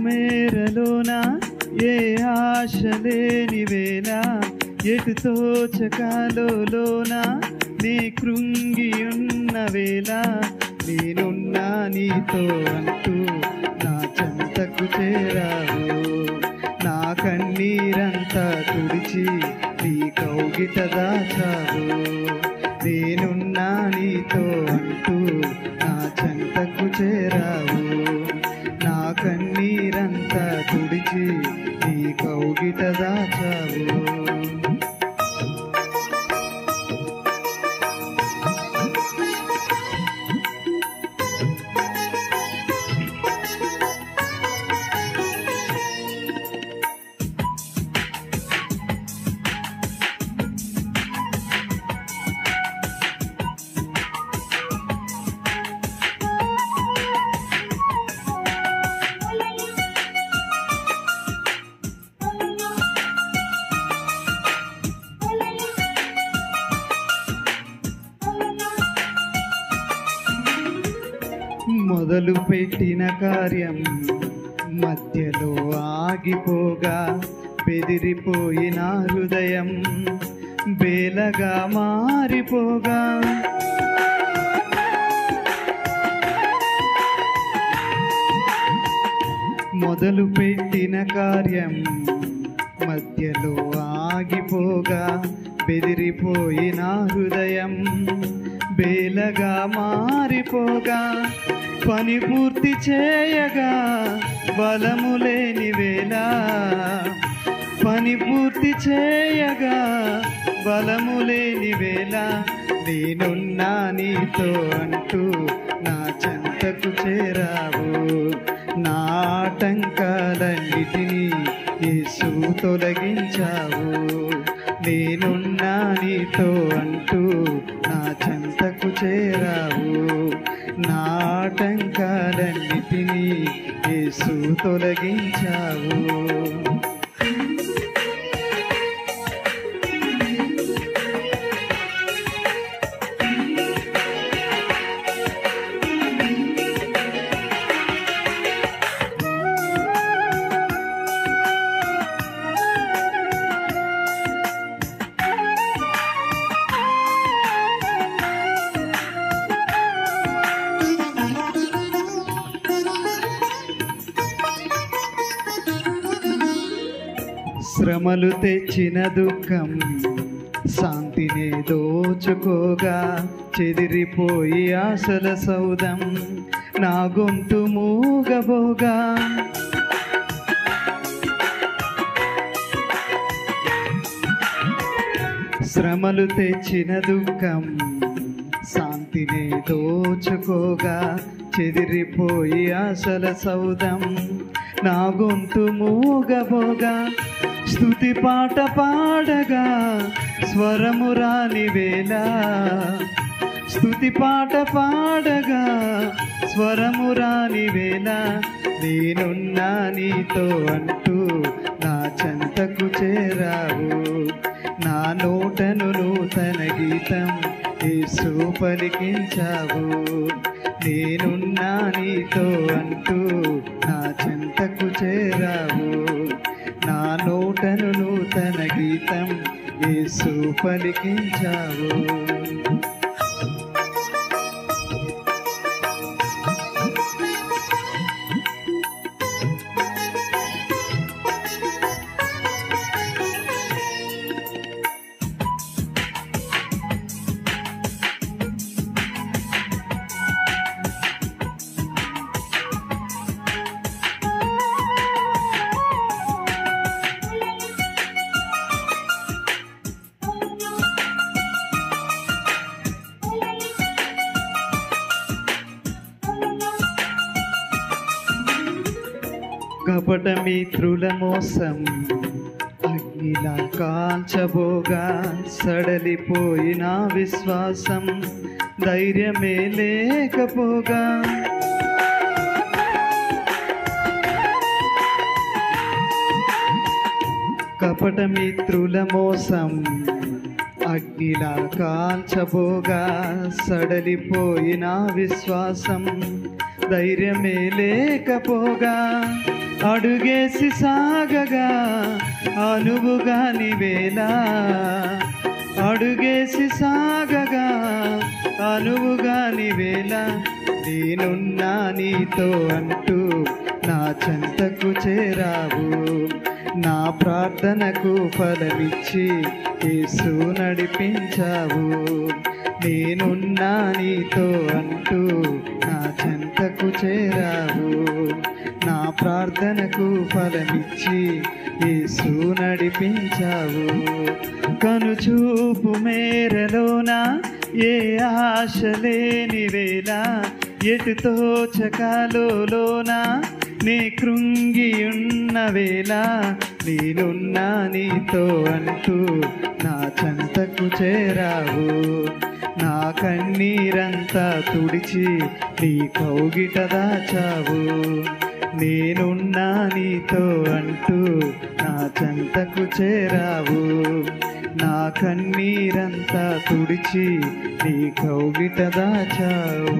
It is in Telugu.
పొలిమేరలోన ఏ ఆశ లేని వేళ ఎటు తోచకాలోన నీ కృంగియున్న వేళ నేనున్నా నీతో అంటూ నా చెంతకు చేరావు. నా కన్నీరంతా తుడిచి నీ కౌగిట దాచావు. నేనున్నా నీతో అంటూ నా చెంతకు చేరావు. నా కన్నీరంతా తుడిచి నీ కౌగిట దాచావు. మొదలు పెట్టిన కార్యం మధ్యలో ఆగిపోగా బెదిరిపోయిన హృదయం బేలగా మారిపోగా మొదలు పెట్టిన కార్యం మధ్యలో ఆగిపోగా బెదిరిపోయిన హృదయం బేలగా మారిపోగా పని పూర్తి చేయగా బలము లేని వేళ పని పూర్తి చేయగా బలము లేని వేళ నేనున్నా నీతో అంటూ నా చెంతకు చేరావు. నా ఆటంకాలన్నిటినీ యేసు తొలగించావు. నేనున్నా నీతో అంటూ నా చెంతకు చేరావు. నా ఆటంకాలన్నిటినీ యేసు తొలగించావు. శ్రమలు తెచ్చిన దుఃఖం శాంతినే దోచుకోగా చెదిరిపోయి ఆశల సౌదం నా గొంతు మూగబోగా శ్రమలు తెచ్చిన దుఃఖం శాంతినే దోచుకోగా చెదిరిపోయి ఆశల సౌదం నా గొంతు మూగబోగా స్తుతి పాట పాడగా స్వరము రాని వేళ స్తుతి పాట పాడగా స్వరము రాని వేళ నేనున్నా నీతో అంటూ నా చెంతకు చేరావు. నా నోటను నూతన గీతం యేసు పలికించావు. నేనున్నా నీతో అంటూ నా చెంతకు చేరావు. నా నోటను నూతన గీతం యేసు పలికించావు. కపట మిత్రుల మోసం అగ్నిలా కాల్చబోగా సడలిపోయిన విశ్వాసం ధైర్యమే లేకపోగా కపట మిత్రుల మోసం అగ్నిలా కాల్చబోగా సడలిపోయిన విశ్వాసం ధైర్యమే లేకపోగా అడుగేసి సాగగా అనువుగా నివేళ అడుగేసి సాగగా అనువుగా నివేళ నేనున్నా నీతో అంటూ నా చెంతకు చేరావు నా ప్రార్థనకు ఫలమిచ్చి యేసు నడిపించావు నేనున్నా నీతో అంటూ నా చెంతకు చేరావు నా ప్రార్థనకు ఫలమిచ్చి యేసు నడిపించావు కనుచూపు మేరలోన ఏ ఆశ లేని వేళ ఎటు తోచకాలోన నీ కృంగి ఉన్న వేళ నేనున్నా నీతో అంటూ నా చెంతకు చేరావు నా కన్నీరంతా తుడిచి నీ కౌగిట దాచావు నేనున్నా నీతో అంటూ నా చెంతకు చేరావు నా కన్నీరంతా తుడిచి నీ కౌగిట దాచావు